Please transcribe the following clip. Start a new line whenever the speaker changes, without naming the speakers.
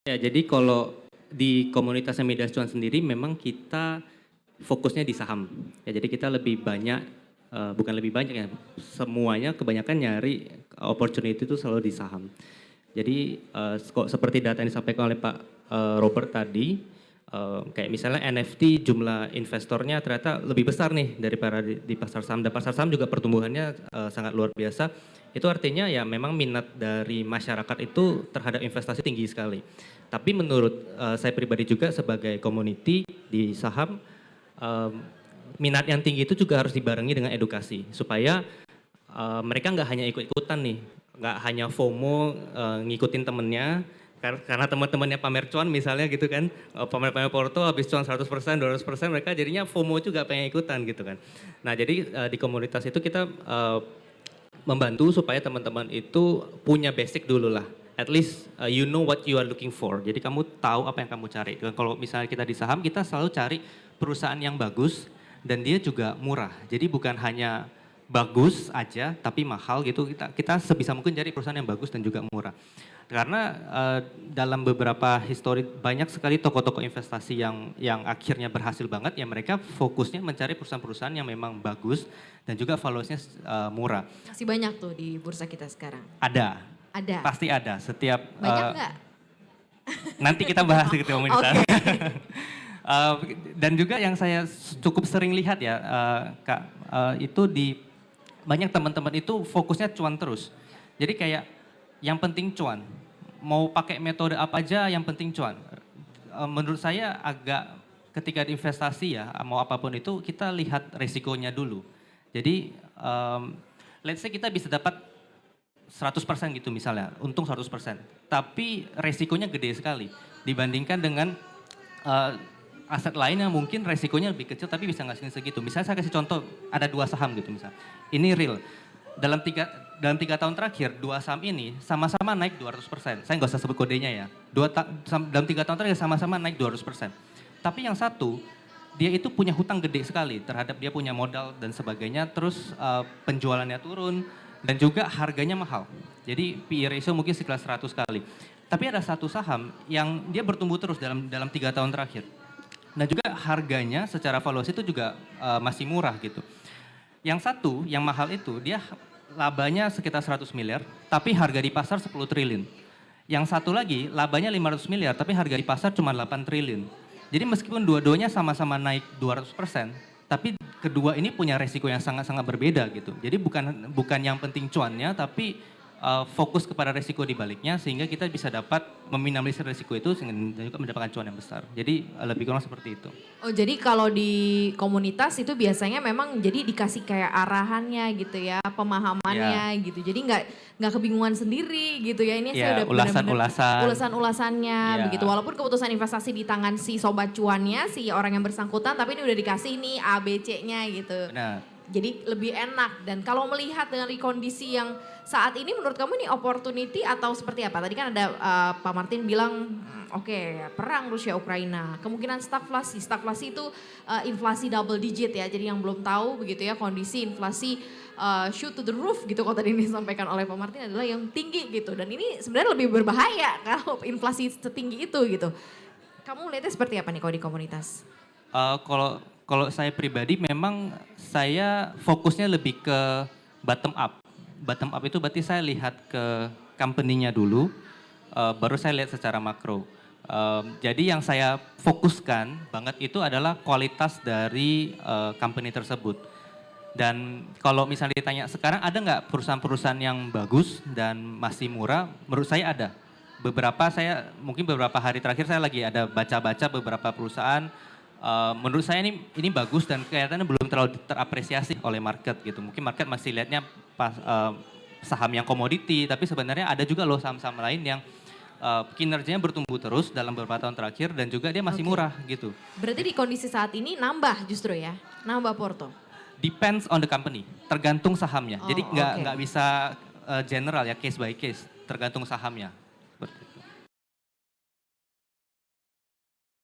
Ya, jadi kalau di komunitasnya Midas Cuan sendiri memang kita fokusnya di saham. Ya, jadi kita lebih banyak, bukan lebih banyak ya, semuanya kebanyakan nyari opportunity itu selalu di saham. Jadi kok seperti data yang disampaikan oleh Pak Robert tadi, kayak misalnya NFT jumlah investornya ternyata lebih besar nih daripada di pasar saham. Dan pasar saham juga pertumbuhannya sangat luar biasa. Itu artinya ya memang minat dari masyarakat itu terhadap investasi tinggi sekali. Tapi menurut saya pribadi juga sebagai community di saham, minat yang tinggi itu juga harus dibarengi dengan edukasi supaya mereka nggak hanya ikut-ikutan nih, nggak hanya FOMO ngikutin temennya, karena teman-temannya pamer cuan misalnya gitu kan, pamer-pamer Porto habis cuan 100%, 200% mereka jadinya FOMO juga pengen ikutan gitu kan. Nah jadi di komunitas itu kita membantu supaya teman-teman itu punya basic dulu lah. At least you know what you are looking for. Jadi kamu tahu apa yang kamu cari. Dan kalau misalnya kita di saham, kita selalu cari perusahaan yang bagus dan dia juga murah. Jadi bukan hanya bagus aja tapi mahal gitu. Kita sebisa mungkin cari perusahaan yang bagus dan juga murah. Karena dalam beberapa histori banyak sekali toko-toko investasi yang akhirnya berhasil banget ya mereka fokusnya mencari perusahaan-perusahaan yang memang bagus dan juga valuasinya murah.
Masih banyak tuh di bursa kita sekarang.
Ada.
Ada.
Pasti ada. Setiap
banyak nggak?
Nanti kita bahas di komunitas.
Okay.
Dan juga yang saya cukup sering lihat ya, Kak, itu di banyak teman-teman itu fokusnya cuan terus. Jadi kayak yang penting cuan. Mau pakai metode apa aja yang penting cuan. Menurut saya agak ketika investasi ya, mau apapun itu kita lihat resikonya dulu. Jadi let's say kita bisa dapat 100% gitu misalnya, untung 100%. Tapi resikonya gede sekali dibandingkan dengan aset lain yang mungkin resikonya lebih kecil tapi bisa ngasihin segitu. Misalnya saya kasih contoh, ada 2 saham gitu misalnya. Ini real. Dalam 3 tahun terakhir, 2 saham ini sama-sama naik 200%. Saya nggak usah sebut kodenya ya. Dalam 3 tahun terakhir sama-sama naik 200%. Tapi yang satu, dia itu punya hutang gede sekali terhadap dia punya modal dan sebagainya. Terus penjualannya turun. Dan juga harganya mahal. Jadi PE ratio mungkin sekitar 100 kali. Tapi ada satu saham yang dia bertumbuh terus dalam 3 tahun terakhir. Dan juga harganya secara valuasi itu juga masih murah gitu. Yang satu, yang mahal itu dia labanya sekitar 100 miliar, tapi harga di pasar 10 triliun. Yang satu lagi labanya 500 miliar, tapi harga di pasar cuma 8 triliun. Jadi meskipun dua-duanya sama-sama naik 200%, tapi kedua ini punya resiko yang sangat-sangat berbeda gitu. Jadi bukan yang penting cuannya, tapi fokus kepada resiko di baliknya sehingga kita bisa dapat meminimalisir resiko itu dan juga mendapatkan cuan yang besar. Jadi lebih kurang seperti itu.
Oh jadi kalau di komunitas itu biasanya memang jadi dikasih kayak arahannya gitu ya, pemahamannya gitu. Jadi nggak kebingungan sendiri gitu ya. Ini saya udah ulasan-ulasannya begitu. Walaupun keputusan investasi di tangan si sobat cuannya, si orang yang bersangkutan, tapi ini udah dikasih nih A, B, C-nya gitu.
Benar.
Jadi lebih enak. Dan kalau melihat dengan kondisi yang saat ini menurut kamu ini opportunity atau seperti apa? Tadi kan ada Pak Martin bilang oke, perang Rusia Ukraina, kemungkinan stagflasi. Stagflasi itu inflasi double digit ya. Jadi yang belum tahu begitu ya kondisi inflasi shoot to the roof gitu kalau tadi disampaikan oleh Pak Martin adalah yang tinggi gitu. Dan ini sebenarnya lebih berbahaya kalau inflasi setinggi itu gitu. Kamu lihatnya seperti apa nih kalau di komunitas?
Kalau saya pribadi memang saya fokusnya lebih ke bottom up. Bottom up itu berarti saya lihat ke company-nya dulu, baru saya lihat secara makro. Jadi yang saya fokuskan banget itu adalah kualitas dari company tersebut. Dan kalau misalnya ditanya sekarang ada nggak perusahaan-perusahaan yang bagus dan masih murah? Menurut saya ada. Mungkin beberapa hari terakhir saya lagi ada baca-baca beberapa perusahaan. Menurut saya ini bagus dan kelihatannya belum terlalu terapresiasi oleh market gitu. Mungkin market masih lihatnya saham yang komoditi, tapi sebenarnya ada juga loh saham-saham lain yang kinerjanya bertumbuh terus dalam beberapa tahun terakhir dan juga dia masih murah gitu.
Berarti di kondisi saat ini nambah justru ya, nambah Porto?
Depends on the company, tergantung sahamnya. Jadi nggak bisa general ya, case by case, tergantung sahamnya.